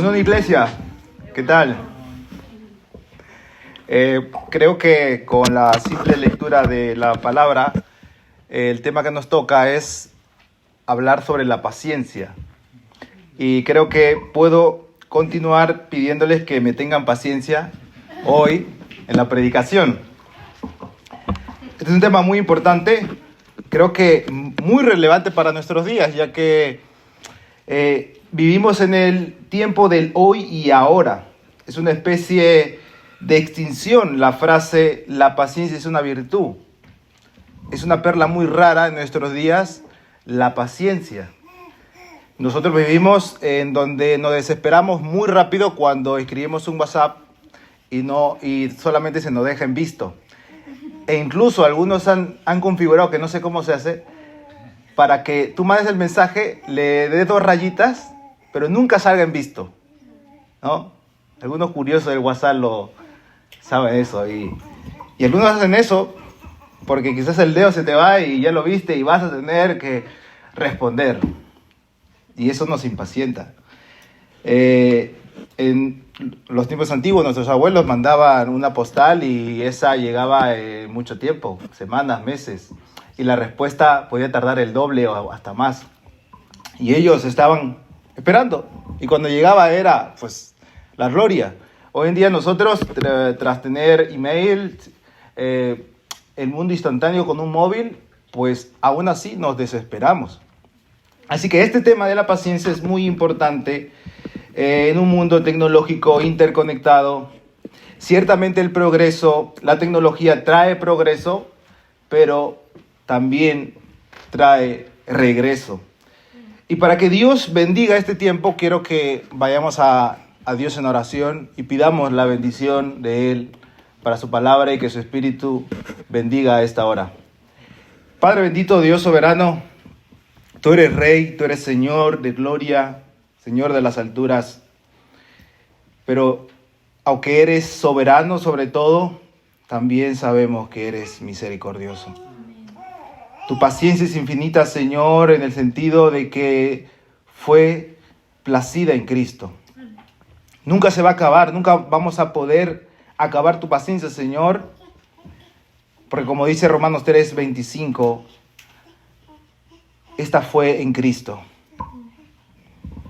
Bueno, iglesia, ¿qué tal? Creo que con la simple lectura de la palabra, el tema que nos toca es hablar sobre la paciencia. Y creo que puedo continuar pidiéndoles que me tengan paciencia hoy en la predicación. Este es un tema muy importante, creo que muy relevante para nuestros días, ya que vivimos en el tiempo del hoy y ahora. Es una especie de extinción la frase "la paciencia es una virtud". Es una perla muy rara en nuestros días, la paciencia. Nosotros vivimos en donde nos desesperamos muy rápido cuando escribimos un WhatsApp y solamente se nos deja en visto. E incluso algunos han configurado, que no sé cómo se hace, para que tú mandes el mensaje, le des 2 rayitas, pero nunca salga en visto, ¿no? Algunos curiosos del WhatsApp lo saben eso. Y algunos hacen eso porque quizás el dedo se te va y ya lo viste y vas a tener que responder. Y eso nos impacienta. En los tiempos antiguos nuestros abuelos mandaban una postal y esa llegaba en mucho tiempo, semanas, meses. Y la respuesta podía tardar el doble o hasta más. Y ellos estaban esperando. Y cuando llegaba era, pues, la gloria. Hoy en día nosotros, tras tener email, el mundo instantáneo con un móvil, pues aún así nos desesperamos. Así que este tema de la paciencia es muy importante en un mundo tecnológico interconectado. Ciertamente el progreso, la tecnología trae progreso, pero también trae regreso. Y para que Dios bendiga este tiempo, quiero que vayamos a Dios en oración y pidamos la bendición de Él para su palabra y que su Espíritu bendiga a esta hora. Padre bendito, Dios soberano, tú eres Rey, tú eres Señor de gloria, Señor de las alturas. Pero aunque eres soberano sobre todo, también sabemos que eres misericordioso. Tu paciencia es infinita, Señor, en el sentido de que fue placida en Cristo. Nunca se va a acabar, nunca vamos a poder acabar tu paciencia, Señor, porque como dice Romanos 3:25, esta fue en Cristo.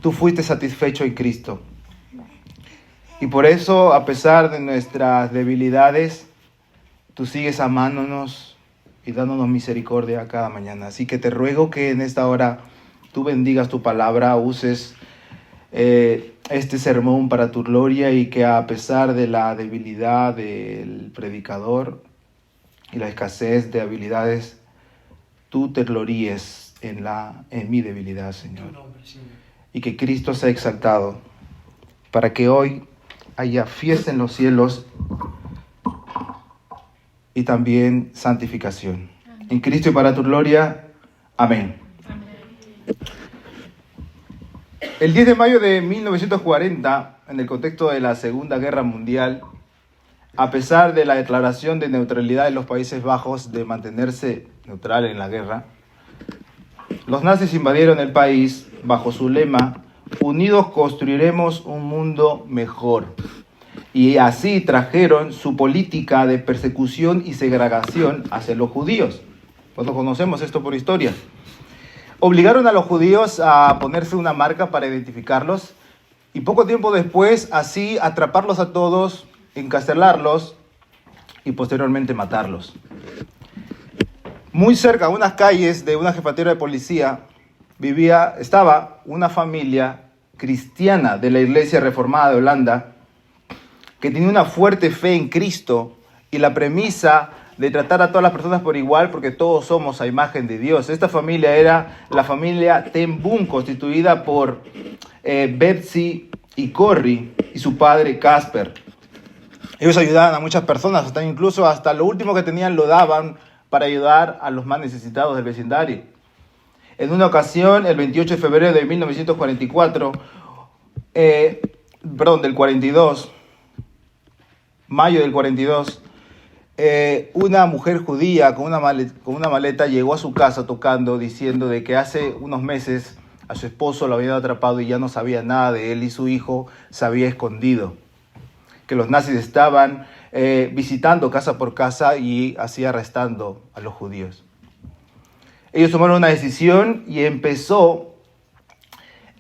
Tú fuiste satisfecho en Cristo. Y por eso, a pesar de nuestras debilidades, tú sigues amándonos y dándonos misericordia cada mañana. Así que te ruego que en esta hora tú bendigas tu palabra, uses este sermón para tu gloria y que a pesar de la debilidad del predicador y la escasez de habilidades, tú te gloríes en mi debilidad, Señor. Y que Cristo sea exaltado para que hoy haya fiesta en los cielos y también santificación. En Cristo y para tu gloria. Amén. El 10 de mayo de 1940, en el contexto de la Segunda Guerra Mundial, a pesar de la declaración de neutralidad de los Países Bajos de mantenerse neutral en la guerra, los nazis invadieron el país bajo su lema: "Unidos construiremos un mundo mejor". Y así trajeron su política de persecución y segregación hacia los judíos. Pues conocemos esto por historia. Obligaron a los judíos a ponerse una marca para identificarlos y poco tiempo después así atraparlos a todos, encarcelarlos y posteriormente matarlos. Muy cerca, a unas calles de una jefatura de policía, estaba una familia cristiana de la Iglesia Reformada de Holanda que tenía una fuerte fe en Cristo y la premisa de tratar a todas las personas por igual porque todos somos a imagen de Dios. Esta familia era la familia Ten Boom, constituida por Betsy y Corrie y su padre Casper. Ellos ayudaban a muchas personas, incluso hasta lo último que tenían lo daban para ayudar a los más necesitados del vecindario. En una ocasión, el 28 de febrero de 1944, del 42, mayo del 42, una mujer judía con una maleta llegó a su casa tocando, diciendo de que hace unos meses a su esposo lo habían atrapado y ya no sabía nada de él y su hijo se había escondido. Que los nazis estaban visitando casa por casa y así arrestando a los judíos. Ellos tomaron una decisión y empezó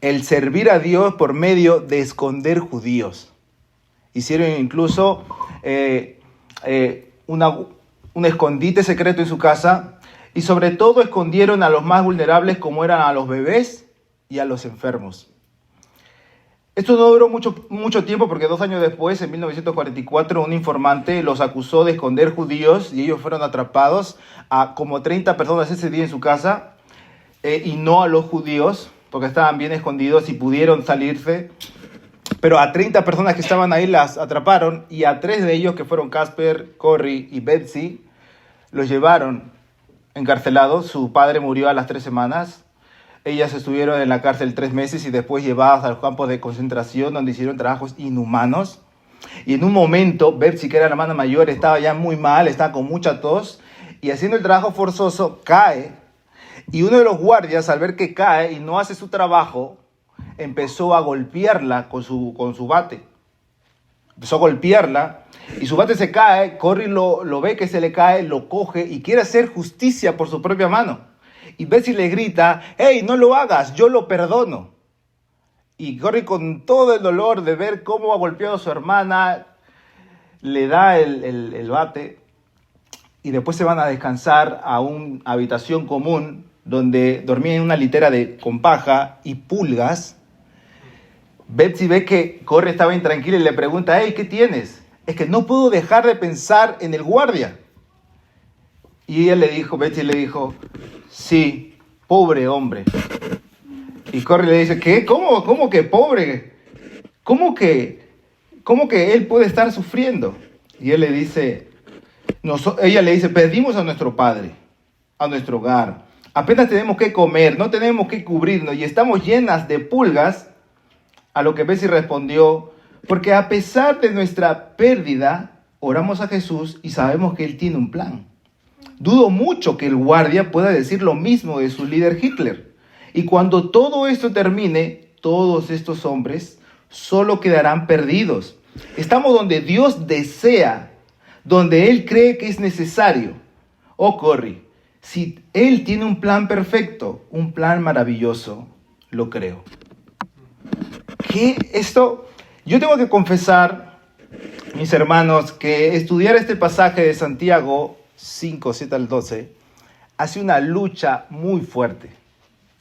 el servir a Dios por medio de esconder judíos. Hicieron incluso un escondite secreto en su casa y sobre todo escondieron a los más vulnerables como eran a los bebés y a los enfermos. Esto no duró mucho tiempo porque 2 años después, en 1944, un informante los acusó de esconder judíos y ellos fueron atrapados a como 30 personas ese día en su casa y no a los judíos porque estaban bien escondidos y pudieron salirse. Pero a 30 personas que estaban ahí las atraparon y a 3 de ellos, que fueron Casper, Corrie y Betsy, los llevaron encarcelados. Su padre murió a las 3 semanas. Ellas estuvieron en la cárcel 3 meses y después llevadas a los campos de concentración donde hicieron trabajos inhumanos. Y en un momento, Betsy, que era la hermana mayor, estaba ya muy mal, estaba con mucha tos y haciendo el trabajo forzoso, cae. Y uno de los guardias, al ver que cae y no hace su trabajo, empezó a golpearla con su bate. Empezó a golpearla y su bate se cae. Corrie lo ve que se le cae, lo coge y quiere hacer justicia por su propia mano. Y Betsy le grita: «¡Hey, no lo hagas! ¡Yo lo perdono!». Y Corrie, con todo el dolor de ver cómo ha golpeado a su hermana, le da el bate y después se van a descansar a una habitación común donde dormían en una litera con paja y pulgas. Betsy ve que Corrie estaba intranquila y le pregunta: «Hey, ¿qué tienes?». «Es que no puedo dejar de pensar en el guardia». Y Betsy le dijo: «Sí, pobre hombre». Y Corrie le dice: «¿Qué? ¿Cómo que pobre? ¿Cómo que él puede estar sufriendo?». Y ella le dice: «Perdimos a nuestro padre, a nuestro hogar. Apenas tenemos que comer, no tenemos que cubrirnos y estamos llenas de pulgas». A lo que Betsy respondió: «Porque a pesar de nuestra pérdida, oramos a Jesús y sabemos que Él tiene un plan. Dudo mucho que el guardia pueda decir lo mismo de su líder Hitler. Y cuando todo esto termine, todos estos hombres solo quedarán perdidos. Estamos donde Dios desea, donde Él cree que es necesario. Oh, Corrie, si Él tiene un plan perfecto, un plan maravilloso, lo creo». Yo tengo que confesar, mis hermanos, que estudiar este pasaje de Santiago 5, 7 al 12 ha sido una lucha muy fuerte.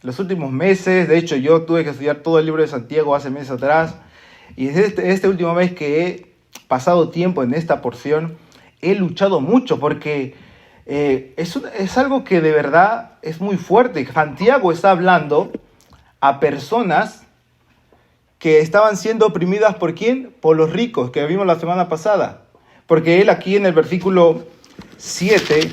Los últimos meses, de hecho yo tuve que estudiar todo el libro de Santiago hace meses atrás, y desde este último mes que he pasado tiempo en esta porción, he luchado mucho porque es algo que de verdad es muy fuerte. Santiago está hablando a personas que estaban siendo oprimidas ¿por quién? Por los ricos, que vimos la semana pasada. Porque él aquí en el versículo 7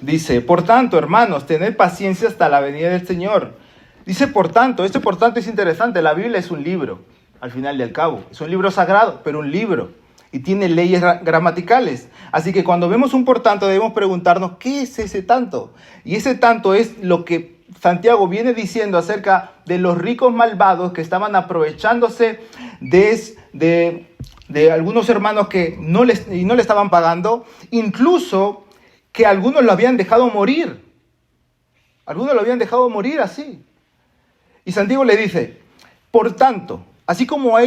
dice: «Por tanto, hermanos, tened paciencia hasta la venida del Señor». Dice por tanto, por tanto es interesante. La Biblia es un libro, al final y al cabo. Es un libro sagrado, pero un libro. Y tiene leyes gramaticales. Así que cuando vemos un por tanto debemos preguntarnos: ¿qué es ese tanto? Y ese tanto es lo que Santiago viene diciendo acerca de los ricos malvados que estaban aprovechándose de algunos hermanos que no le estaban pagando, incluso que algunos lo habían dejado morir. Algunos lo habían dejado morir así. Y Santiago le dice: por tanto, así como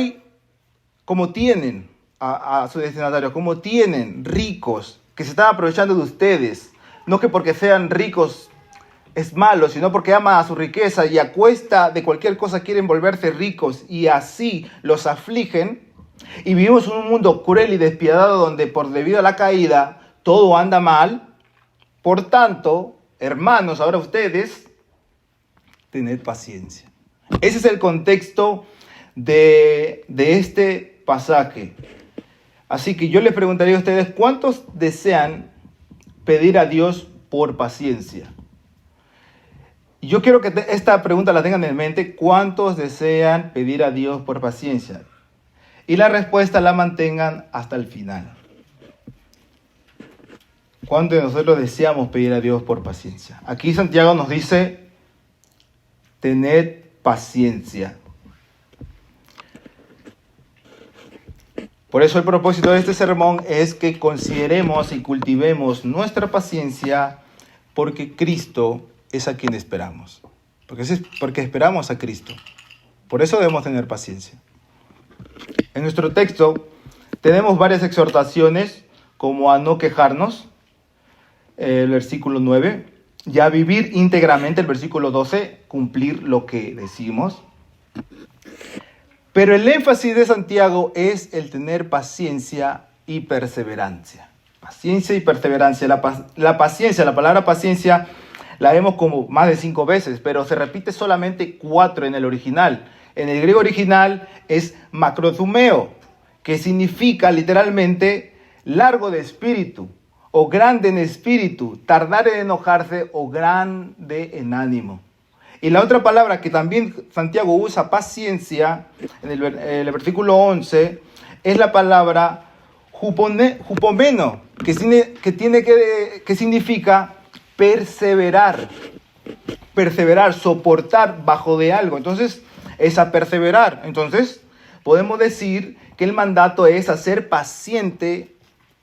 tienen a su destinatario, como tienen ricos que se están aprovechando de ustedes, no que porque sean ricos es malo, sino porque aman a su riqueza y a cuesta de cualquier cosa quieren volverse ricos y así los afligen. Y vivimos en un mundo cruel y despiadado donde debido a la caída todo anda mal. Por tanto, hermanos, ahora ustedes, tened paciencia. Ese es el contexto de este pasaje. Así que yo les preguntaría a ustedes: ¿cuántos desean pedir a Dios por paciencia? Yo quiero que esta pregunta la tengan en mente: ¿cuántos desean pedir a Dios por paciencia? Y la respuesta la mantengan hasta el final. ¿Cuántos de nosotros deseamos pedir a Dios por paciencia? Aquí Santiago nos dice tened paciencia. Por eso el propósito de este sermón es que consideremos y cultivemos nuestra paciencia porque Cristo es a quien esperamos. Porque esperamos a Cristo. Por eso debemos tener paciencia. En nuestro texto tenemos varias exhortaciones como a no quejarnos, el versículo 9, y a vivir íntegramente, el versículo 12, cumplir lo que decimos. Pero el énfasis de Santiago es el tener paciencia y perseverancia. Paciencia y perseverancia. La paciencia, la palabra paciencia, la vemos como más de 5 veces, pero se repite solamente 4 en el original. En el griego original es macrothumeo, que significa literalmente largo de espíritu, o grande en espíritu, tardar en enojarse, o grande en ánimo. Y la otra palabra que también Santiago usa, paciencia, en el versículo 11, es la palabra hupomeno, que significa perseverar. Perseverar, soportar bajo de algo. Entonces, es a perseverar. Entonces, podemos decir que el mandato es a ser paciente,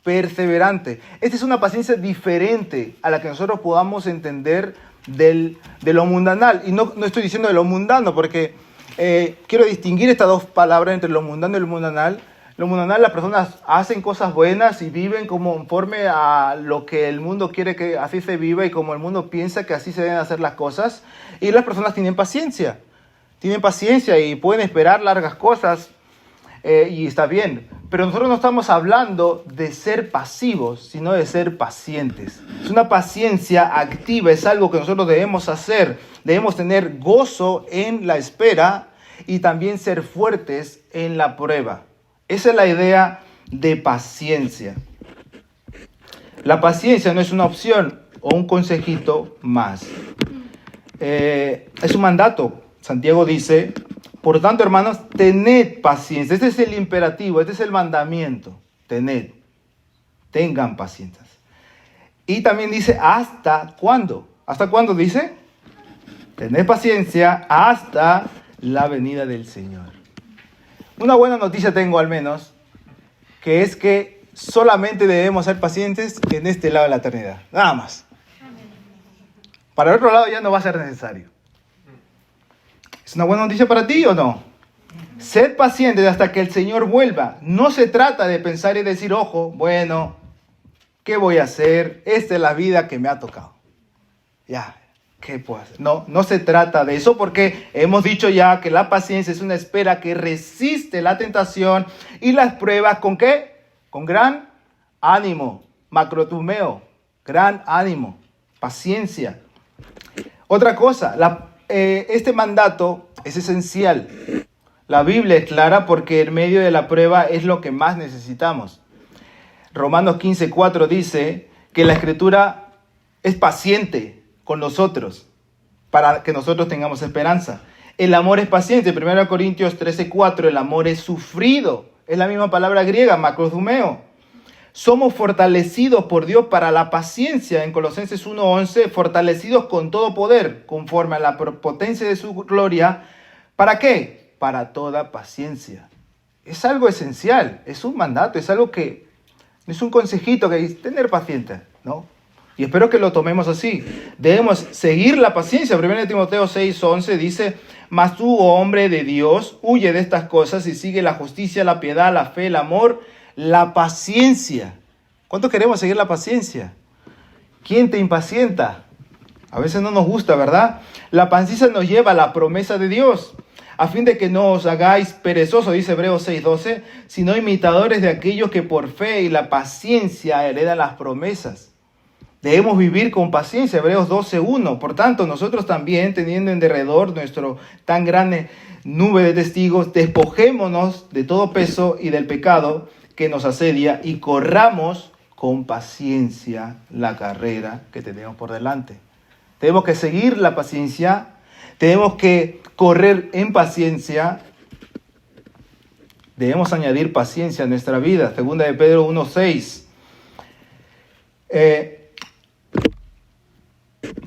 perseverante. Esta es una paciencia diferente a la que nosotros podamos entender de lo mundanal. Y no estoy diciendo de lo mundano, porque quiero distinguir estas dos palabras entre lo mundano y lo mundanal. Lo mundanal, las personas hacen cosas buenas y viven conforme a lo que el mundo quiere que así se viva y como el mundo piensa que así se deben hacer las cosas. Y las personas tienen paciencia y pueden esperar largas cosas y está bien. Pero nosotros no estamos hablando de ser pasivos, sino de ser pacientes. Es una paciencia activa, es algo que nosotros debemos hacer. Debemos tener gozo en la espera y también ser fuertes en la prueba. Esa es la idea de paciencia. La paciencia no es una opción o un consejito más. Es un mandato. Santiago dice, por tanto, hermanos, tened paciencia. Este es el imperativo, este es el mandamiento. Tengan paciencia. Y también dice, ¿hasta cuándo? ¿Hasta cuándo dice? Tened paciencia hasta la venida del Señor. Una buena noticia tengo al menos, que es que solamente debemos ser pacientes en este lado de la eternidad. Nada más. Para el otro lado ya no va a ser necesario. ¿Es una buena noticia para ti o no? Sed pacientes hasta que el Señor vuelva. No se trata de pensar y decir, ojo, bueno, ¿qué voy a hacer? Esta es la vida que me ha tocado. Ya, ¿qué puedo hacer? No se trata de eso porque hemos dicho ya que la paciencia es una espera que resiste la tentación y las pruebas ¿con qué? Con gran ánimo, macrotumeo, gran ánimo, paciencia. Otra cosa, este mandato es esencial. La Biblia es clara porque en medio de la prueba es lo que más necesitamos. Romanos 15:4 dice que la Escritura es paciente con nosotros para que nosotros tengamos esperanza. El amor es paciente. 1 Corintios 13:4, el amor es sufrido. Es la misma palabra griega, macrothumeo. Somos fortalecidos por Dios para la paciencia. En Colosenses 1:11, fortalecidos con todo poder, conforme a la potencia de su gloria. ¿Para qué? Para toda paciencia. Es algo esencial, es un mandato, es algo que, es un consejito que es tener paciencia, ¿no? Y espero que lo tomemos así. Debemos seguir la paciencia. 1 Timoteo 6:11 dice, mas tú, oh hombre de Dios, huye de estas cosas y sigue la justicia, la piedad, la fe, el amor, la paciencia. ¿Cuánto queremos seguir la paciencia? ¿Quién te impacienta? A veces no nos gusta, ¿verdad? La paciencia nos lleva a la promesa de Dios, a fin de que no os hagáis perezosos, dice Hebreos 6:12, sino imitadores de aquellos que por fe y la paciencia heredan las promesas. Debemos vivir con paciencia, Hebreos 12:1. Por tanto, nosotros también, teniendo en derredor nuestro tan grande nube de testigos, despojémonos de todo peso y del pecado que nos asedia y corramos con paciencia la carrera que tenemos por delante. Tenemos que seguir la paciencia, tenemos que correr en paciencia, debemos añadir paciencia a nuestra vida. Segunda de Pedro 1:6.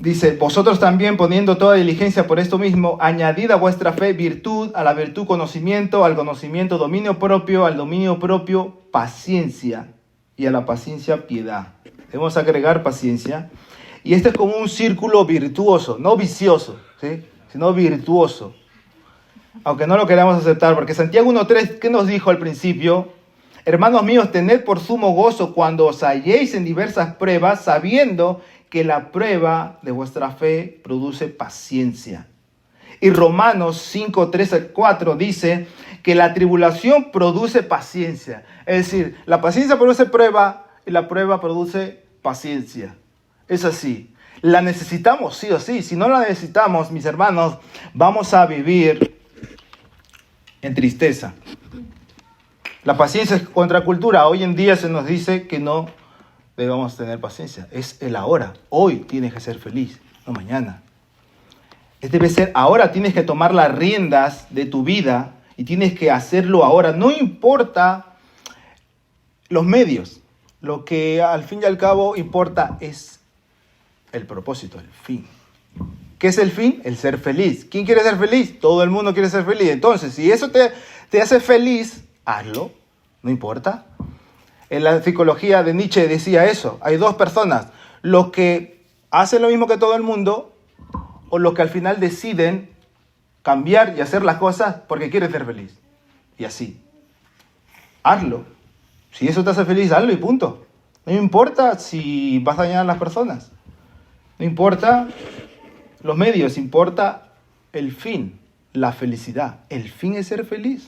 Dice, vosotros también poniendo toda diligencia por esto mismo, añadid a vuestra fe virtud, a la virtud conocimiento, al conocimiento dominio propio, al dominio propio paciencia y a la paciencia piedad. Debemos agregar paciencia. Y este es como un círculo virtuoso, no vicioso, ¿sí? Sino virtuoso. Aunque no lo queramos aceptar, porque Santiago 1.3, ¿qué nos dijo al principio? Hermanos míos, tened por sumo gozo cuando os halléis en diversas pruebas, sabiendo que la prueba de vuestra fe produce paciencia. Y Romanos 5.3-4 dice que la tribulación produce paciencia. Es decir, la paciencia produce prueba y la prueba produce paciencia. Es así. La necesitamos sí o sí. Si no la necesitamos, mis hermanos, vamos a vivir en tristeza. La paciencia es contracultura. Hoy en día se nos dice que no debemos tener paciencia. Es el ahora. Hoy tienes que ser feliz, no mañana. Debe ser ahora. Tienes que tomar las riendas de tu vida y tienes que hacerlo ahora. No importa los medios. Lo que al fin y al cabo importa es el propósito, el fin. ¿Qué es el fin? El ser feliz. ¿Quién quiere ser feliz? Todo el mundo quiere ser feliz. Entonces, si eso te hace feliz, hazlo. No importa. En la psicología de Nietzsche decía eso. Hay dos personas. Los que hacen lo mismo que todo el mundo o los que al final deciden cambiar y hacer las cosas porque quieren ser feliz. Y así. Hazlo. Si eso te hace feliz, hazlo y punto. No importa si vas a dañar a las personas. No importa los medios, importa el fin, la felicidad. El fin es ser feliz.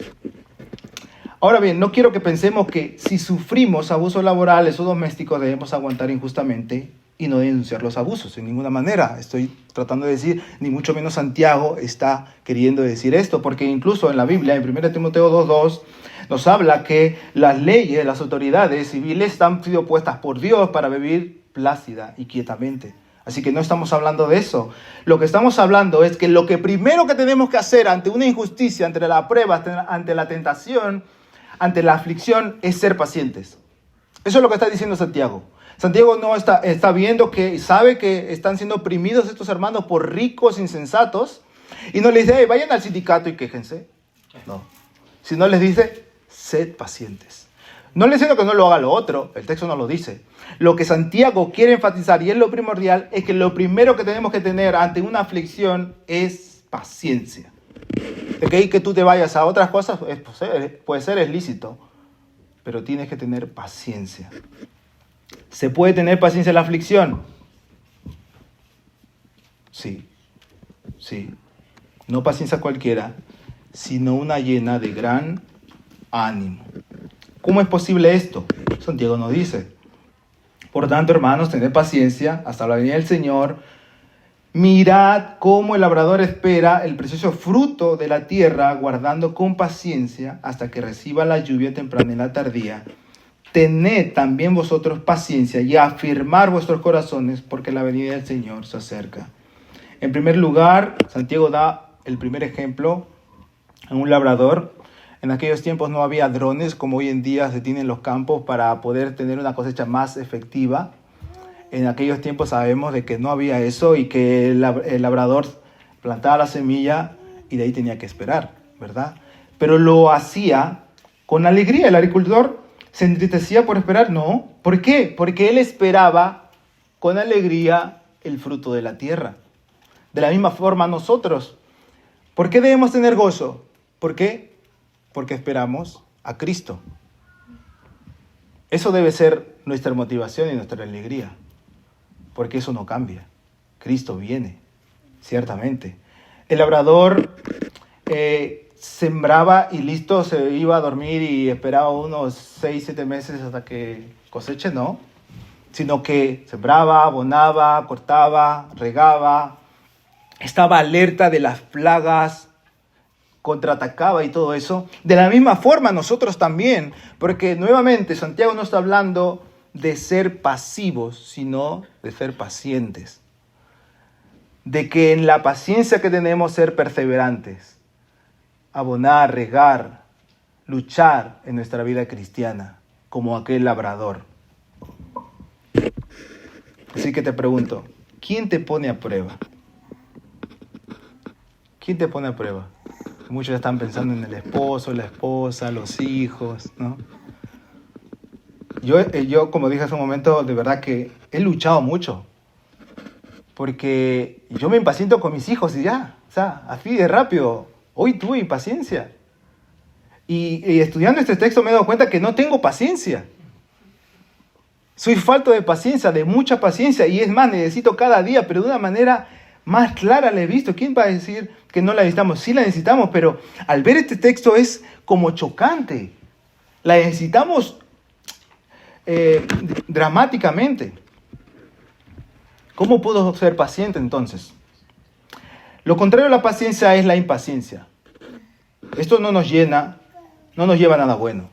Ahora bien, no quiero que pensemos que si sufrimos abusos laborales o domésticos debemos aguantar injustamente y no denunciar los abusos. En ninguna manera estoy tratando de decir, ni mucho menos Santiago está queriendo decir esto, porque incluso en la Biblia, en 1 Timoteo 2.2, nos habla que las leyes, las autoridades civiles han sido puestas por Dios para vivir plácida y quietamente. Así que no estamos hablando de eso. Lo que estamos hablando es que lo que primero que tenemos que hacer ante una injusticia, ante la prueba, ante la tentación, ante la aflicción, es ser pacientes. Eso es lo que está diciendo Santiago. Santiago no está viendo que sabe que están siendo oprimidos estos hermanos por ricos insensatos y no les dice, hey, vayan al sindicato y quéjense. No. Sino les dice, sed pacientes. No le diciendo que no lo haga lo otro, el texto no lo dice. Lo que Santiago quiere enfatizar, y es lo primordial, es que lo primero que tenemos que tener ante una aflicción es paciencia. Que tú te vayas a otras cosas puede ser, es lícito, pero tienes que tener paciencia. ¿Se puede tener paciencia en la aflicción? Sí. No paciencia cualquiera, sino una llena de gran ánimo. ¿Cómo es posible esto? Santiago nos dice. Por tanto, hermanos, tened paciencia hasta la venida del Señor. Mirad cómo el labrador espera el precioso fruto de la tierra, guardando con paciencia hasta que reciba la lluvia temprana y la tardía. Tened también vosotros paciencia y afirmar vuestros corazones, porque la venida del Señor se acerca. En primer lugar, Santiago da el primer ejemplo en un labrador. En aquellos tiempos no había drones como hoy en día se tienen en los campos para poder tener una cosecha más efectiva. En aquellos tiempos sabemos de que no había eso y que el labrador plantaba la semilla y de ahí tenía que esperar, ¿verdad? Pero lo hacía con alegría. El agricultor se entristecía por esperar, no. ¿Por qué? Porque él esperaba con alegría el fruto de la tierra. De la misma forma nosotros. ¿Por qué debemos tener gozo? ¿Por qué? Porque esperamos a Cristo. Eso debe ser nuestra motivación y nuestra alegría, porque eso no cambia. Cristo viene, ciertamente. El labrador sembraba y listo, se iba a dormir y esperaba unos 6-7 meses hasta que coseche, no. Sino que sembraba, abonaba, cortaba, regaba, estaba alerta de las plagas, contraatacaba y todo eso. De la misma forma nosotros también, porque nuevamente Santiago no está hablando de ser pasivos, sino de ser pacientes. De que en la paciencia que tenemos ser perseverantes, abonar, regar, luchar en nuestra vida cristiana, como aquel labrador. Así que te pregunto, ¿quién te pone a prueba? ¿Quién te pone a prueba? Muchos están pensando en el esposo, la esposa, los hijos, ¿no? Yo, como dije hace un momento, de verdad que he luchado mucho. Porque yo me impaciento con mis hijos y ya. O sea, así de rápido. Hoy tuve impaciencia. Y estudiando este texto me he dado cuenta que no tengo paciencia. Soy falto de paciencia, de mucha paciencia. Y es más, necesito cada día, pero de una manera más clara la he visto. ¿Quién va a decir que no la necesitamos? Sí la necesitamos, pero al ver este texto es como chocante. La necesitamos dramáticamente. ¿Cómo puedo ser paciente entonces? Lo contrario a la paciencia es la impaciencia. Esto no nos llena, no nos lleva a nada bueno.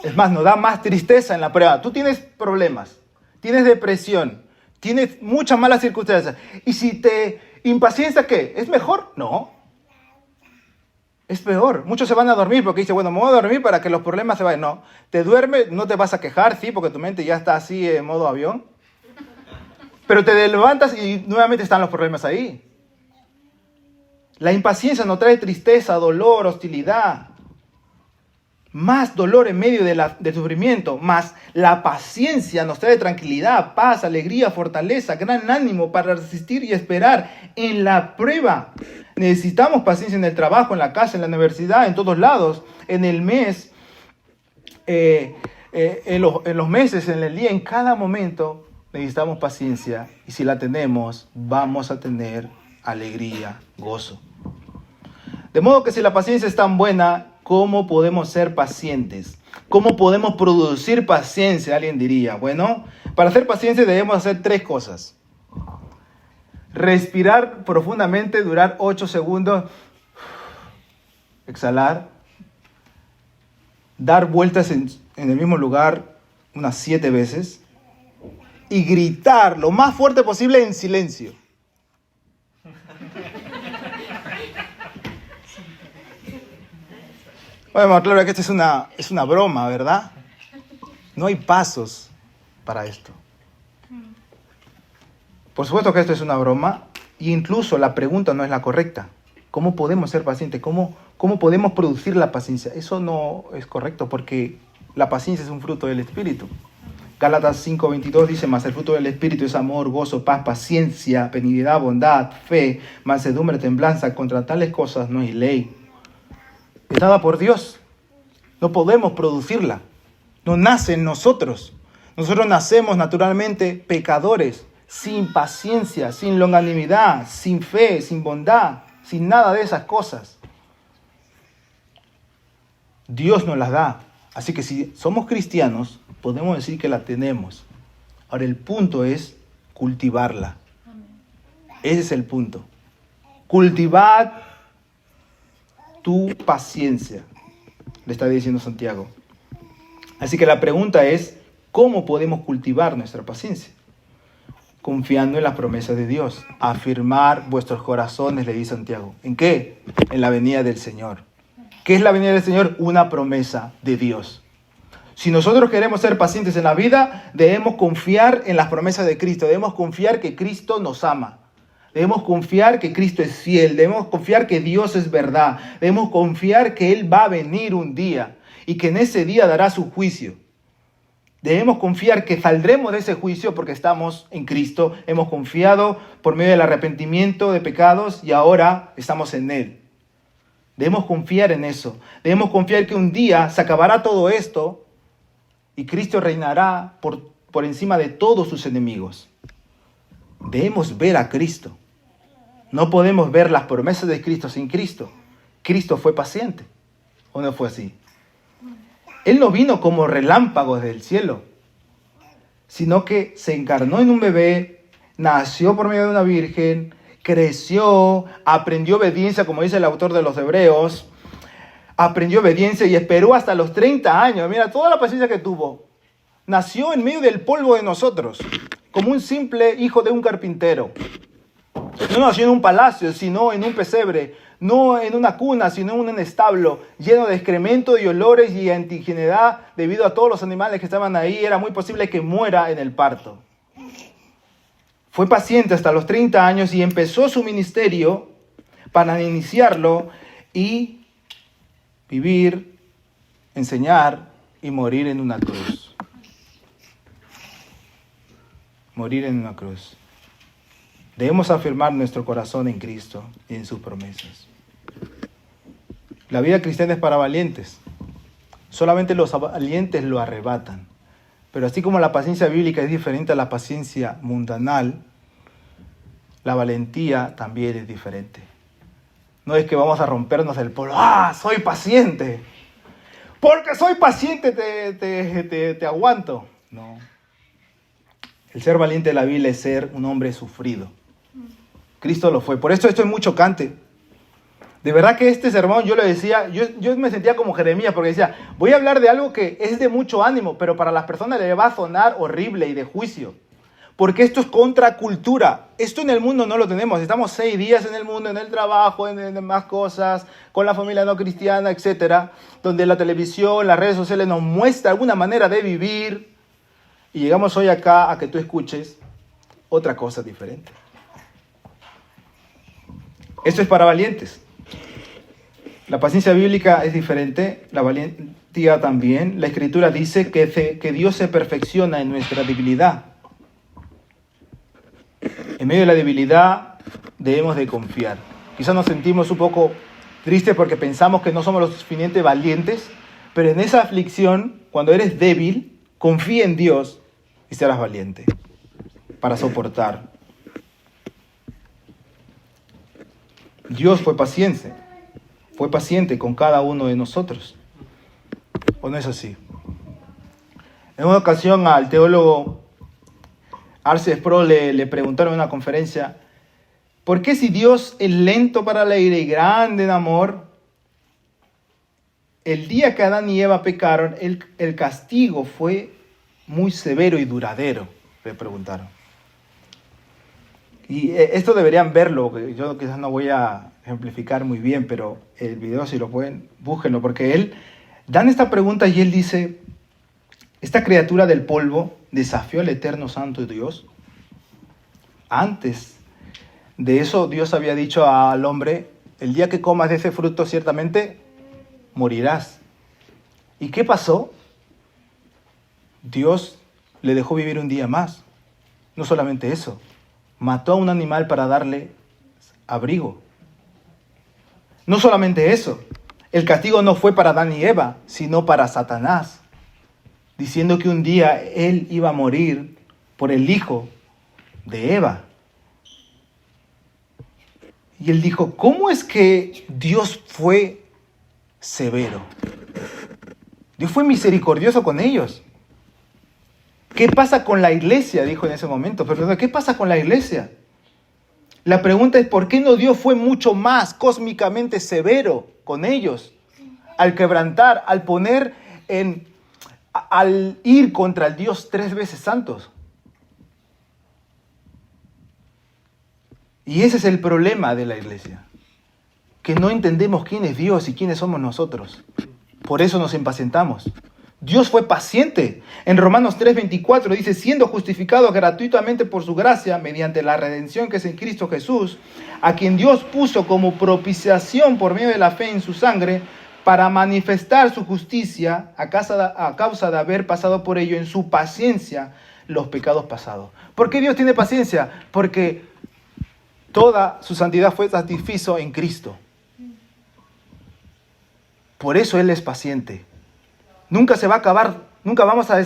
Es más, nos da más tristeza en la prueba. Tú tienes problemas, tienes depresión, tienes muchas malas circunstancias. Y si te impacienza, ¿qué? ¿Es mejor? No. Es peor. Muchos se van a dormir porque dicen, bueno, me voy a dormir para que los problemas se vayan. No. Te duermes, no te vas a quejar, sí, porque tu mente ya está así en modo avión. Pero te levantas y nuevamente están los problemas ahí. La impaciencia nos trae tristeza, dolor, hostilidad. Más dolor en medio del sufrimiento. Más la paciencia nos trae tranquilidad, paz, alegría, fortaleza, gran ánimo para resistir y esperar en la prueba. Necesitamos paciencia en el trabajo, en la casa, en la universidad, en todos lados, en el mes, en los meses, en el día, en cada momento. Necesitamos paciencia y si la tenemos, vamos a tener alegría, gozo. De modo que si la paciencia es tan buena, ¿cómo podemos ser pacientes? ¿Cómo podemos producir paciencia? Alguien diría, bueno, para ser pacientes debemos hacer 3 cosas. Respirar profundamente, durar 8 segundos, exhalar, dar vueltas en el mismo lugar unas 7 veces, y gritar lo más fuerte posible en silencio. Bueno, claro que esto es una broma, ¿verdad? No hay pasos para esto. Por supuesto que esto es una broma, e incluso la pregunta no es la correcta. ¿Cómo podemos ser pacientes? ¿Cómo podemos producir la paciencia? Eso no es correcto, porque la paciencia es un fruto del Espíritu. Gálatas 5:22 dice, mas el fruto del Espíritu es amor, gozo, paz, paciencia, benignidad, bondad, fe, mansedumbre, templanza. Contra tales cosas no hay ley. Es dada por Dios. No podemos producirla. No nace en nosotros. Nosotros nacemos naturalmente pecadores, sin paciencia, sin longanimidad, sin fe, sin bondad, sin nada de esas cosas. Dios nos las da. Así que si somos cristianos, podemos decir que la tenemos. Ahora el punto es cultivarla. Ese es el punto. Cultivad tu paciencia, le está diciendo Santiago. Así que la pregunta es, ¿cómo podemos cultivar nuestra paciencia? Confiando en las promesas de Dios. Afirmar vuestros corazones, le dice Santiago. ¿En qué? En la venida del Señor. ¿Qué es la venida del Señor? Una promesa de Dios. Si nosotros queremos ser pacientes en la vida, debemos confiar en las promesas de Cristo. Debemos confiar que Cristo nos ama. Debemos confiar que Cristo es fiel. Debemos confiar que Dios es verdad. Debemos confiar que Él va a venir un día y que en ese día dará su juicio. Debemos confiar que saldremos de ese juicio porque estamos en Cristo. Hemos confiado por medio del arrepentimiento de pecados y ahora estamos en Él. Debemos confiar en eso. Debemos confiar que un día se acabará todo esto y Cristo reinará por encima de todos sus enemigos. Debemos ver a Cristo. No podemos ver las promesas de Cristo sin Cristo. Cristo fue paciente. ¿O no fue así? Él no vino como relámpagos del cielo, sino que se encarnó en un bebé, nació por medio de una virgen, creció, aprendió obediencia, como dice el autor de los Hebreos, aprendió obediencia y esperó hasta los 30 años. Mira, toda la paciencia que tuvo. Nació en medio del polvo de nosotros, como un simple hijo de un carpintero. No nació en un palacio, sino en un pesebre. No en una cuna, sino en un establo, lleno de excremento y olores y antihigienidad debido a todos los animales que estaban ahí. Era muy posible que muera en el parto. Fue paciente hasta los 30 años y empezó su ministerio para iniciarlo y vivir, enseñar y morir en una cruz. Morir en una cruz. Debemos afirmar nuestro corazón en Cristo y en sus promesas. La vida cristiana es para valientes. Solamente los valientes lo arrebatan. Pero así como la paciencia bíblica es diferente a la paciencia mundanal, la valentía también es diferente. No es que vamos a rompernos el polvo. ¡Ah, soy paciente! Porque soy paciente te aguanto. No. El ser valiente de la Biblia es ser un hombre sufrido. Cristo lo fue. Por eso esto es muy chocante. De verdad que este sermón, yo lo decía, yo me sentía como Jeremías, porque decía, voy a hablar de algo que es de mucho ánimo, pero para las personas le va a sonar horrible y de juicio. Porque esto es contracultura. Esto en el mundo no lo tenemos. Estamos 6 días en el mundo, en el trabajo, en más cosas, con la familia no cristiana, etcétera, donde la televisión, las redes sociales nos muestra alguna manera de vivir. Y llegamos hoy acá a que tú escuches otra cosa diferente. Esto es para valientes. La paciencia bíblica es diferente, la valentía también. La Escritura dice que Dios se perfecciona en nuestra debilidad. En medio de la debilidad debemos de confiar. Quizás nos sentimos un poco tristes porque pensamos que no somos lo suficientemente valientes, pero en esa aflicción, cuando eres débil, confía en Dios y serás valiente para soportar. Dios fue paciente con cada uno de nosotros. ¿O no es así? En una ocasión al teólogo R.C. Sproul le preguntaron en una conferencia, ¿por qué si Dios es lento para la ira y grande en amor, el día que Adán y Eva pecaron, el castigo fue muy severo y duradero? Le preguntaron. Y esto deberían verlo, yo quizás no voy a ejemplificar muy bien, pero el video si lo pueden, búsquenlo, porque él dan esta pregunta y él dice, esta criatura del polvo desafió al eterno santo Dios. Antes de eso Dios había dicho al hombre, el día que comas de ese fruto ciertamente morirás. ¿Y qué pasó? Dios le dejó vivir un día más. No solamente eso, mató a un animal para darle abrigo. No solamente eso, el castigo no fue para Adán y Eva, sino para Satanás, diciendo que un día él iba a morir por el hijo de Eva. Y él dijo, ¿cómo es que Dios fue severo? Dios fue misericordioso con ellos. ¿Qué pasa con la iglesia? Dijo en ese momento. Pero ¿qué pasa con la iglesia? La pregunta es, ¿por qué no Dios fue mucho más cósmicamente severo con ellos? Al quebrantar, al poner al ir contra el Dios 3 veces santos. Y ese es el problema de la iglesia. Que no entendemos quién es Dios y quiénes somos nosotros. Por eso nos impacientamos. Dios fue paciente. En Romanos 3:24 dice, siendo justificados gratuitamente por su gracia, mediante la redención que es en Cristo Jesús, a quien Dios puso como propiciación por medio de la fe en su sangre, para manifestar su justicia a causa de haber pasado por ello en su paciencia los pecados pasados. ¿Por qué Dios tiene paciencia? Porque toda su santidad fue satisfecha en Cristo. Por eso Él es paciente. Nunca se va a acabar, nunca vamos a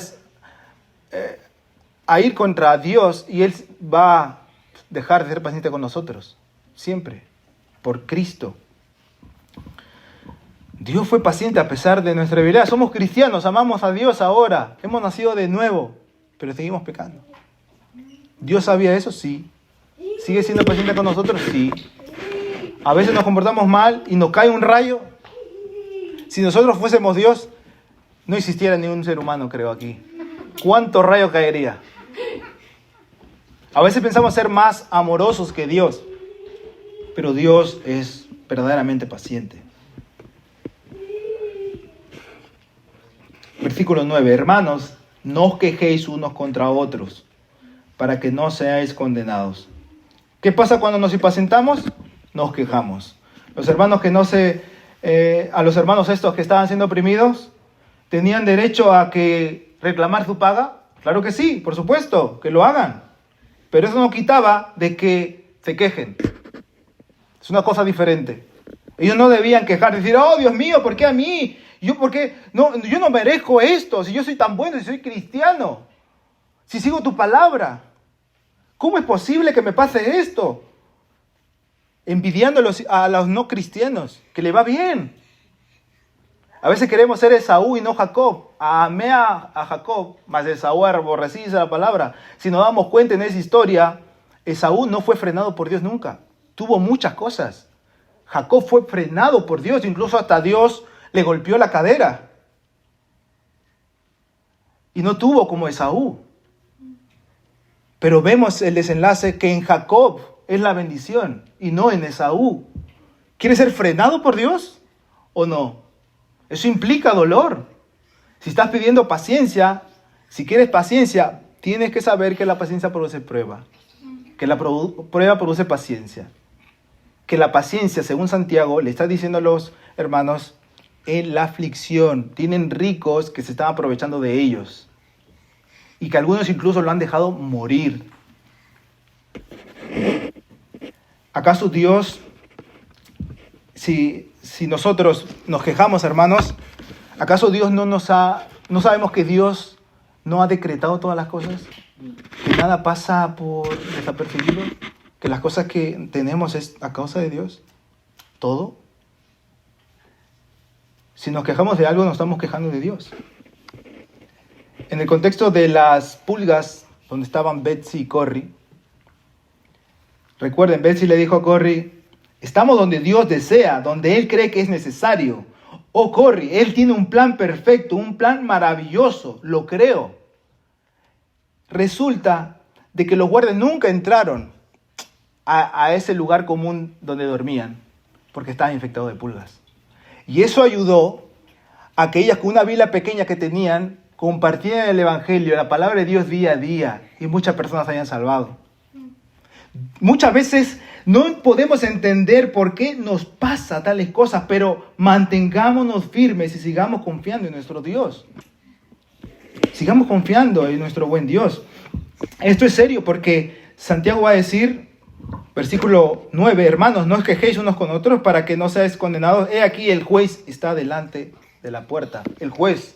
ir contra Dios y Él va a dejar de ser paciente con nosotros. Siempre. Por Cristo. Dios fue paciente a pesar de nuestra debilidad. Somos cristianos, amamos a Dios ahora. Hemos nacido de nuevo, pero seguimos pecando. ¿Dios sabía eso? Sí. ¿Sigue siendo paciente con nosotros? Sí. A veces nos comportamos mal y nos cae un rayo. Si nosotros fuésemos Dios, no existiera ni un ser humano, creo, aquí. ¿Cuánto rayo caería? A veces pensamos ser más amorosos que Dios, pero Dios es verdaderamente paciente. Versículo 9. Hermanos, no os quejéis unos contra otros, para que no seáis condenados. ¿Qué pasa cuando nos impacientamos? Nos quejamos. Los hermanos que a los hermanos estos que estaban siendo oprimidos, ¿tenían derecho a reclamar su paga? Claro que sí, por supuesto, que lo hagan. Pero eso no quitaba de que se quejen. Es una cosa diferente. Ellos no debían quejar, decir, oh Dios mío, ¿por qué a mí? Yo no merezco esto, si yo soy tan bueno, si soy cristiano, si sigo tu palabra. ¿Cómo es posible que me pase esto? Envidiando a los no cristianos, que le va bien. A veces queremos ser Esaú y no Jacob. Amé a Jacob, mas Esaú aborrecí, dice la palabra. Si nos damos cuenta en esa historia, Esaú no fue frenado por Dios nunca. Tuvo muchas cosas. Jacob fue frenado por Dios, incluso hasta Dios le golpeó la cadera. Y no tuvo como Esaú. Pero vemos el desenlace que en Jacob es la bendición y no en Esaú. ¿Quieres ser frenado por Dios o no? Eso implica dolor. Si estás pidiendo paciencia, si quieres paciencia, tienes que saber que la paciencia produce prueba. Que la prueba produce paciencia. Que la paciencia, según Santiago, le está diciendo a los hermanos, en la aflicción. Tienen ricos que se están aprovechando de ellos. Y que algunos incluso lo han dejado morir. ¿Acaso Dios, si nosotros nos quejamos, hermanos, acaso Dios no sabemos que Dios no ha decretado todas las cosas? Que nada pasa por desapercibido, que las cosas que tenemos es a causa de Dios. Todo. Si nos quejamos de algo, nos estamos quejando de Dios. En el contexto de las pulgas, donde estaban Betsy y Corrie, recuerden, Betsy le dijo a Corrie, estamos donde Dios desea, donde Él cree que es necesario. Oh, Corrie, Él tiene un plan perfecto, un plan maravilloso, lo creo. Resulta de que los guardias nunca entraron a ese lugar común donde dormían, porque estaban infectados de pulgas. Y eso ayudó a que ellas, con una vila pequeña que tenían, compartían el Evangelio, la palabra de Dios día a día, y muchas personas se hayan salvado. Muchas veces no podemos entender por qué nos pasa tales cosas, pero mantengámonos firmes y sigamos confiando en nuestro Dios. Sigamos confiando en nuestro buen Dios. Esto es serio porque Santiago va a decir, versículo 9, hermanos, no os quejéis unos con otros para que no seáis condenados. He aquí el juez está delante de la puerta. El juez,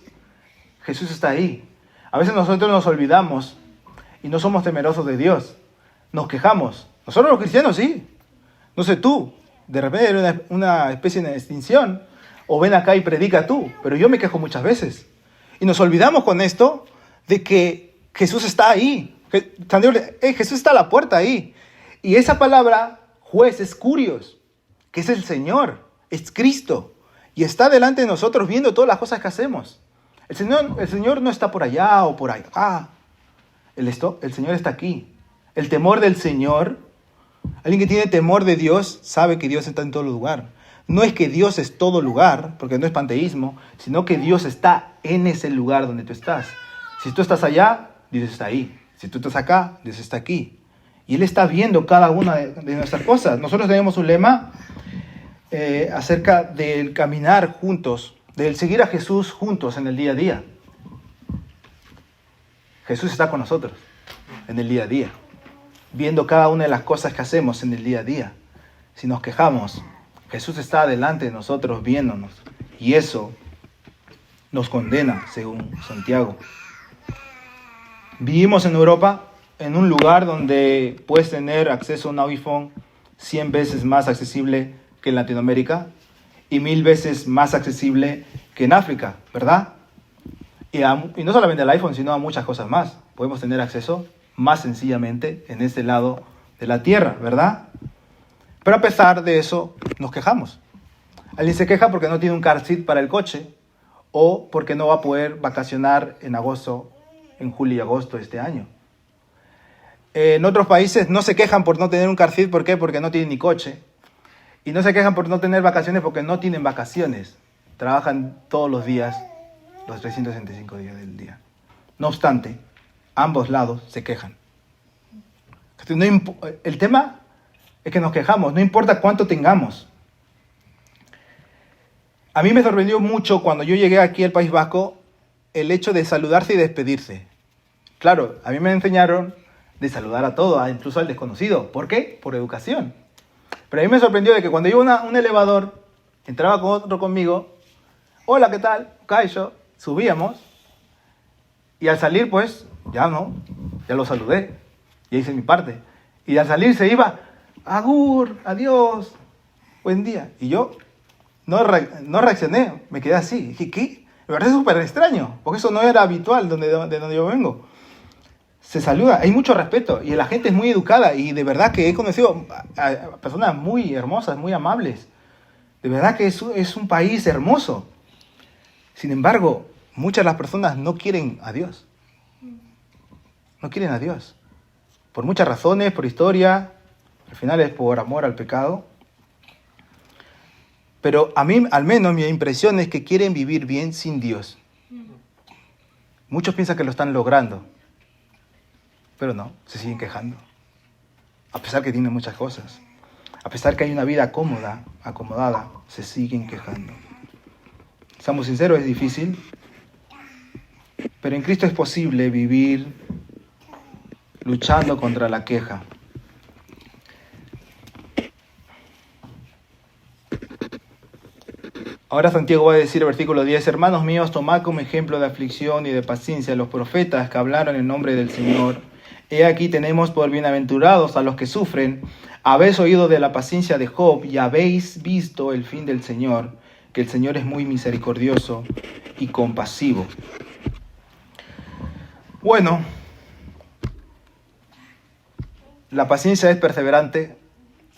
Jesús está ahí. A veces nosotros nos olvidamos y no somos temerosos de Dios. Nos quejamos. Nosotros los cristianos sí. No sé tú, de repente hay una especie de extinción, o ven acá y predica tú, pero yo me quejo muchas veces. Y nos olvidamos con esto de que Jesús está ahí. Jesús está a la puerta ahí. Y esa palabra, juez, es curios, que es el Señor, es Cristo. Y está delante de nosotros viendo todas las cosas que hacemos. El Señor no está por allá o por allá. El Señor está aquí. El temor del Señor, alguien que tiene temor de Dios, sabe que Dios está en todo lugar. No es que Dios es todo lugar, porque no es panteísmo, sino que Dios está en ese lugar donde tú estás. Si tú estás allá, Dios está ahí. Si tú estás acá, Dios está aquí. Y Él está viendo cada una de nuestras cosas. Nosotros tenemos un lema acerca del caminar juntos, del seguir a Jesús juntos en el día a día. Jesús está con nosotros en el día a día, viendo cada una de las cosas que hacemos en el día a día. Si nos quejamos, Jesús está delante de nosotros viéndonos. Y eso nos condena, según Santiago. Vivimos en Europa, en un lugar donde puedes tener acceso a un iPhone 100 veces más accesible que en Latinoamérica y 1000 veces más accesible que en África, ¿verdad? Y no solamente al iPhone, sino a muchas cosas más. Podemos tener acceso más sencillamente en este lado de la tierra, ¿verdad? Pero a pesar de eso, nos quejamos. Alguien se queja porque no tiene un car seat para el coche o porque no va a poder vacacionar en julio y agosto de este año. En otros países no se quejan por no tener un car seat, ¿por qué? Porque no tienen ni coche. Y no se quejan por no tener vacaciones porque no tienen vacaciones. Trabajan todos los días, los 365 días del día. No obstante, ambos lados se quejan. El tema es que nos quejamos, no importa cuánto tengamos. A mí me sorprendió mucho cuando yo llegué aquí al País Vasco el hecho de saludarse y despedirse. Claro, a mí me enseñaron de saludar a todos, incluso al desconocido. ¿Por qué? Por educación. Pero a mí me sorprendió de que cuando iba a un elevador, entraba con otro conmigo, hola, ¿qué tal? Caixo, subíamos, y al salir, pues, ya lo saludé, ya hice mi parte. Y al salir se iba, agur, adiós, buen día. Y yo no reaccioné, me quedé así. Dije, ¿qué? Me parece súper extraño, porque eso no era habitual de donde yo vengo. Se saluda, hay mucho respeto y la gente es muy educada y de verdad que he conocido a personas muy hermosas, muy amables. De verdad que es un país hermoso. Sin embargo, muchas de las personas no quieren a Dios. No quieren a Dios. Por muchas razones, por historia, al final es por amor al pecado. Pero a mí, al menos, mi impresión es que quieren vivir bien sin Dios. Muchos piensan que lo están logrando. Pero no, se siguen quejando. A pesar que tienen muchas cosas. A pesar que hay una vida cómoda, acomodada, se siguen quejando. Seamos sinceros, es difícil. Pero en Cristo es posible vivir luchando contra la queja. Ahora Santiago va a decir, versículo 10, hermanos míos, tomad como ejemplo de aflicción y de paciencia los profetas que hablaron en nombre del Señor. He aquí tenemos por bienaventurados a los que sufren. Habéis oído de la paciencia de Job y habéis visto el fin del Señor, que el Señor es muy misericordioso y compasivo. Bueno, la paciencia es perseverante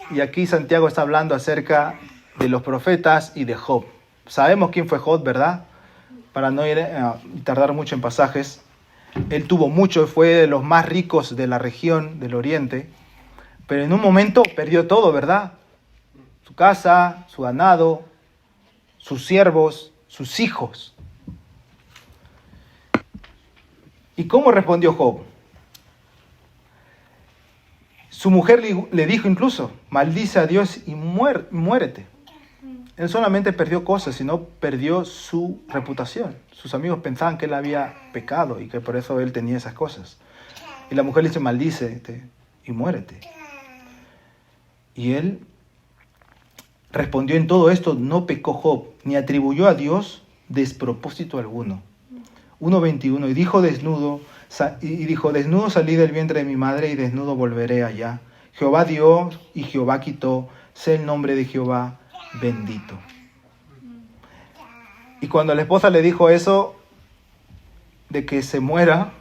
y aquí Santiago está hablando acerca de los profetas y de Job. Sabemos quién fue Job, ¿verdad? Para no tardar mucho en pasajes. Él tuvo mucho, fue de los más ricos de la región del Oriente, pero en un momento perdió todo, ¿verdad? Su casa, su ganado, sus siervos, sus hijos. ¿Y cómo respondió Job? Su mujer le dijo incluso, maldice a Dios y muérete. Él solamente perdió cosas, sino perdió su reputación. Sus amigos pensaban que él había pecado y que por eso él tenía esas cosas. Y la mujer le dice, maldícete y muérete. Y él respondió en todo esto, no pecó Job, ni atribuyó a Dios despropósito alguno. 1:21, y dijo, desnudo salí del vientre de mi madre y desnudo volveré allá. Jehová dio y Jehová quitó, sea el nombre de Jehová bendito. Y cuando la esposa le dijo eso, de que se muera,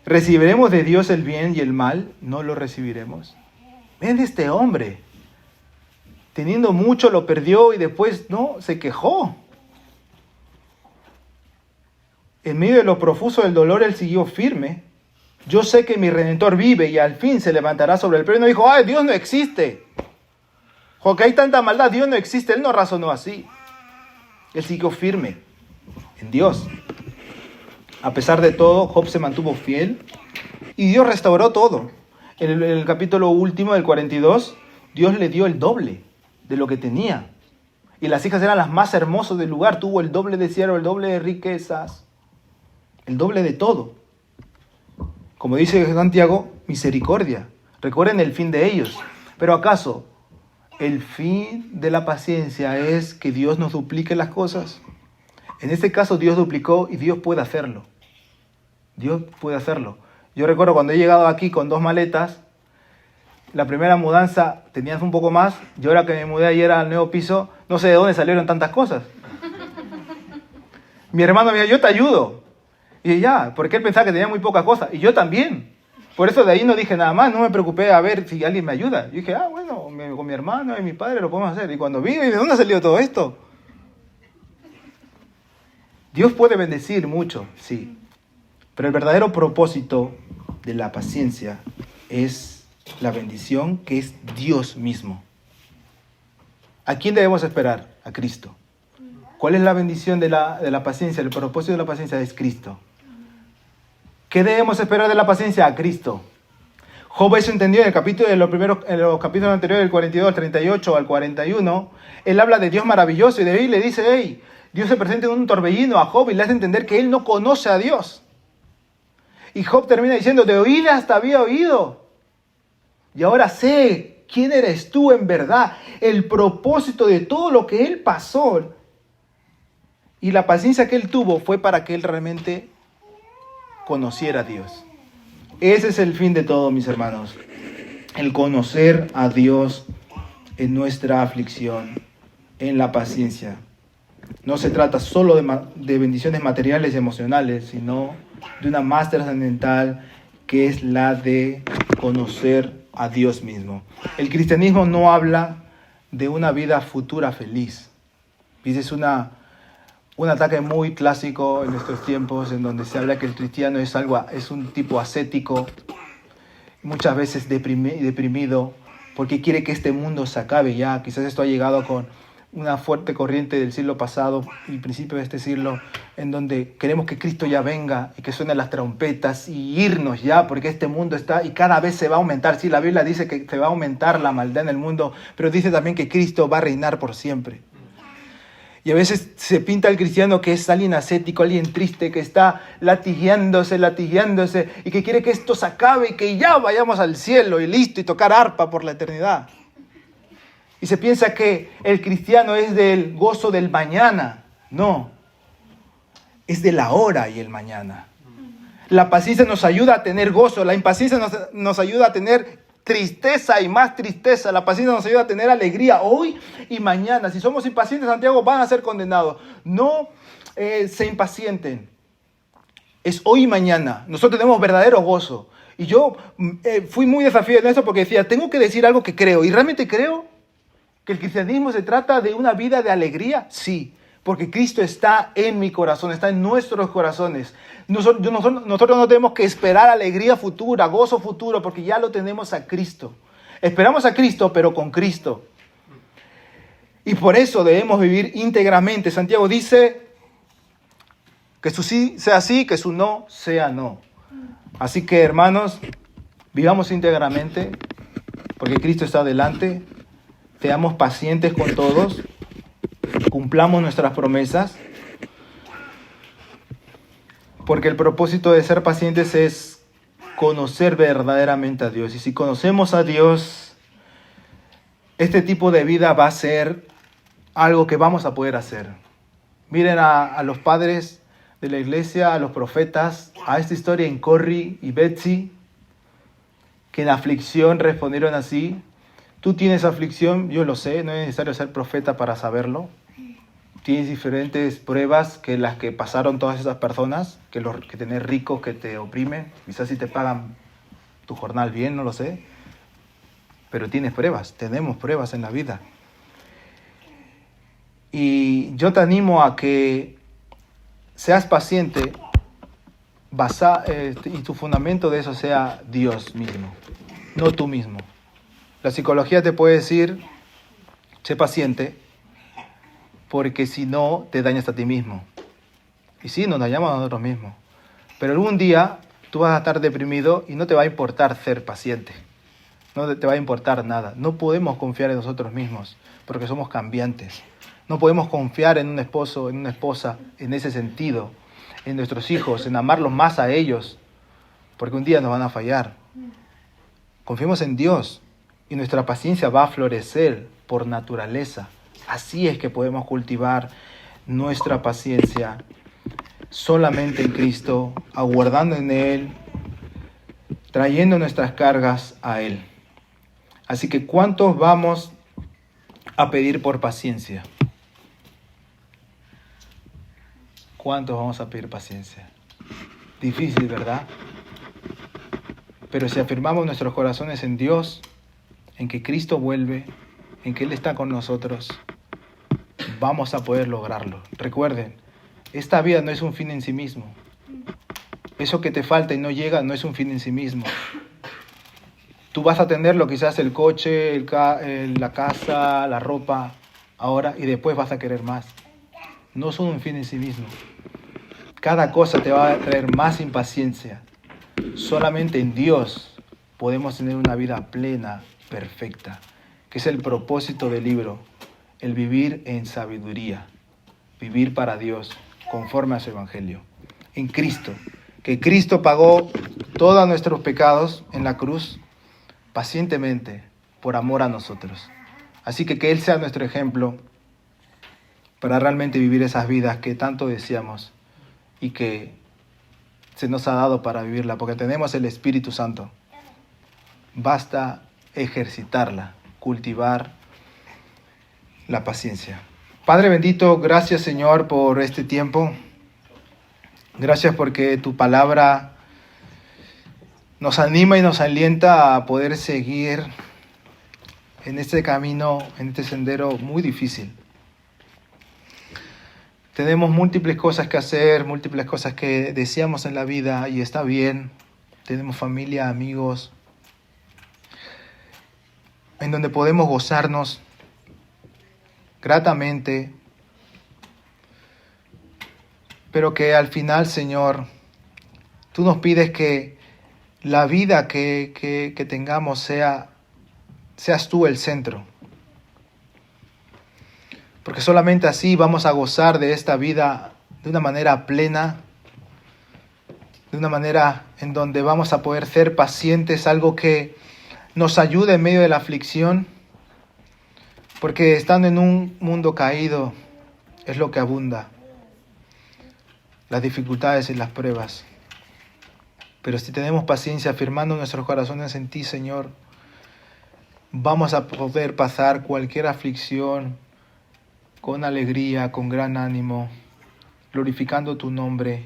¿recibiremos de Dios el bien y el mal? No lo recibiremos. Ven este hombre, teniendo mucho lo perdió y después no, se quejó. En medio de lo profuso del dolor, él siguió firme. Yo sé que mi Redentor vive y al fin se levantará sobre el trono. No dijo, ¡ay, Dios no existe! Porque hay tanta maldad, Dios no existe. Él no razonó así. Él siguió firme en Dios. A pesar de todo, Job se mantuvo fiel y Dios restauró todo. En el capítulo último del 42, Dios le dio el doble de lo que tenía. Y las hijas eran las más hermosas del lugar. Tuvo el doble de siervo, el doble de riquezas, el doble de todo. Como dice Santiago, misericordia. Recuerden el fin de ellos. Pero ¿acaso el fin de la paciencia es que Dios nos duplique las cosas? En este caso Dios duplicó y Dios puede hacerlo. Dios puede hacerlo. Yo recuerdo cuando he llegado aquí con 2 maletas, la primera mudanza tenías un poco más, y ahora que me mudé ayer al nuevo piso, no sé de dónde salieron tantas cosas. Mi hermano me dijo, yo te ayudo. Y ya, porque él pensaba que tenía muy pocas cosas, y yo también. Por eso de ahí no dije nada más, no me preocupé a ver si alguien me ayuda. Yo dije, bueno, con mi hermano y mi padre lo podemos hacer. Y cuando vi, ¿de dónde ha salido todo esto? Dios puede bendecir mucho, sí. Pero el verdadero propósito de la paciencia es la bendición que es Dios mismo. ¿A quién debemos esperar? A Cristo. ¿Cuál es la bendición de la paciencia? El propósito de la paciencia es Cristo. ¿Qué debemos esperar de la paciencia? A Cristo. Job eso entendió en los capítulos anteriores, del 42 al 38 al 41. Él habla de Dios maravilloso y de ahí le dice, hey, Dios se presenta en un torbellino a Job y le hace entender que él no conoce a Dios. Y Job termina diciendo, de oídas te había oído. Y ahora sé quién eres tú en verdad. El propósito de todo lo que él pasó y la paciencia que él tuvo fue para que él realmente conociera a Dios. Ese es el fin de todo, mis hermanos. El conocer a Dios en nuestra aflicción, en la paciencia. No se trata solo de bendiciones materiales y emocionales, sino de una más trascendental que es la de conocer a Dios mismo. El cristianismo no habla de una vida futura feliz. Es un ataque muy clásico en estos tiempos en donde se habla que el cristiano es un tipo ascético, muchas veces deprimido, porque quiere que este mundo se acabe ya. Quizás esto ha llegado con una fuerte corriente del siglo pasado y principio de este siglo, en donde queremos que Cristo ya venga y que suenen las trompetas y irnos ya, porque este mundo está y cada vez se va a aumentar. Sí, la Biblia dice que se va a aumentar la maldad en el mundo, pero dice también que Cristo va a reinar por siempre. Y a veces se pinta al cristiano que es alguien ascético, alguien triste, que está latigueándose y que quiere que esto se acabe y que ya vayamos al cielo y listo y tocar arpa por la eternidad. Y se piensa que el cristiano es del gozo del mañana. No, es de la hora y el mañana. La paciencia nos ayuda a tener gozo, la impaciencia nos ayuda a tener tristeza y más tristeza. La paciencia nos ayuda a tener alegría hoy y mañana. Si somos impacientes, Santiago, van a ser condenados. No se impacienten. Es hoy y mañana. Nosotros tenemos verdadero gozo. Y yo fui muy desafiado en eso porque decía, tengo que decir algo que creo. ¿Y realmente creo que el cristianismo se trata de una vida de alegría? Sí, porque Cristo está en mi corazón, está en nuestros corazones. Nosotros no tenemos que esperar alegría futura, gozo futuro, porque ya lo tenemos a Cristo. Esperamos a Cristo, pero con Cristo. Y por eso debemos vivir íntegramente. Santiago dice que su sí sea sí, que su no sea no. Así que, hermanos, vivamos íntegramente, porque Cristo está delante. Seamos pacientes con todos, cumplamos nuestras promesas, porque el propósito de ser pacientes es conocer verdaderamente a Dios. Y si conocemos a Dios, este tipo de vida va a ser algo que vamos a poder hacer. Miren a los padres de la iglesia, a los profetas, a esta historia en Corri y Betsy, que en aflicción respondieron así. Tú tienes aflicción, yo lo sé, no es necesario ser profeta para saberlo. Tienes diferentes pruebas que las que pasaron todas esas personas, que tener ricos que te oprimen, quizás si te pagan tu jornal bien, no lo sé, pero tienes pruebas, tenemos pruebas en la vida. Y yo te animo a que seas paciente y tu fundamento de eso sea Dios mismo, no tú mismo. La psicología te puede decir, sé paciente, porque si no, te dañas a ti mismo. Y sí, nos dañamos a nosotros mismos. Pero algún día tú vas a estar deprimido y no te va a importar ser paciente. No te va a importar nada. No podemos confiar en nosotros mismos, porque somos cambiantes. No podemos confiar en un esposo, en una esposa, en ese sentido. En nuestros hijos, en amarlos más a ellos, porque un día nos van a fallar. Confiemos en Dios. Y nuestra paciencia va a florecer por naturaleza. Así es que podemos cultivar nuestra paciencia solamente en Cristo, aguardando en Él, trayendo nuestras cargas a Él. Así que, ¿cuántos vamos a pedir por paciencia? ¿Cuántos vamos a pedir paciencia? Difícil, ¿verdad? Pero si afirmamos nuestros corazones en Dios, en que Cristo vuelve, en que Él está con nosotros, vamos a poder lograrlo. Recuerden, esta vida no es un fin en sí mismo. Eso que te falta y no llega no es un fin en sí mismo. Tú vas a tenerlo, quizás el coche, la casa, la ropa, ahora, y después vas a querer más. No son un fin en sí mismo. Cada cosa te va a traer más impaciencia. Solamente en Dios podemos tener una vida plena, perfecta, que es el propósito del libro, el vivir en sabiduría, vivir para Dios, conforme a su evangelio, en Cristo, que Cristo pagó todos nuestros pecados en la cruz pacientemente por amor a nosotros. Así que Él sea nuestro ejemplo para realmente vivir esas vidas que tanto deseamos y que se nos ha dado para vivirla, porque tenemos el Espíritu Santo. Basta ejercitarla, cultivar la paciencia. Padre bendito, gracias Señor por este tiempo. Gracias porque tu palabra nos anima y nos alienta a poder seguir en este camino, en este sendero muy difícil. Tenemos múltiples cosas que hacer, múltiples cosas que deseamos en la vida y está bien. Tenemos familia, amigos, en donde podemos gozarnos gratamente, pero que al final, Señor, tú nos pides que la vida que tengamos seas tú el centro. Porque solamente así vamos a gozar de esta vida de una manera plena, de una manera en donde vamos a poder ser pacientes, algo que nos ayude en medio de la aflicción, porque estando en un mundo caído es lo que abunda, las dificultades y las pruebas. Pero si tenemos paciencia, afirmando nuestros corazones en ti, Señor, vamos a poder pasar cualquier aflicción con alegría, con gran ánimo, glorificando tu nombre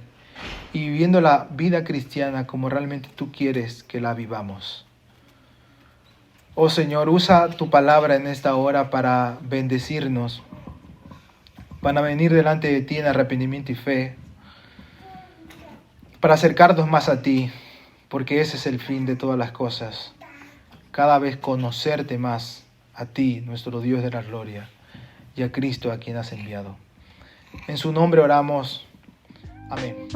y viviendo la vida cristiana como realmente tú quieres que la vivamos. Oh Señor, usa tu palabra en esta hora para bendecirnos, para venir delante de ti en arrepentimiento y fe, para acercarnos más a ti, porque ese es el fin de todas las cosas. Cada vez conocerte más a ti, nuestro Dios de la gloria, y a Cristo a quien has enviado. En su nombre oramos. Amén.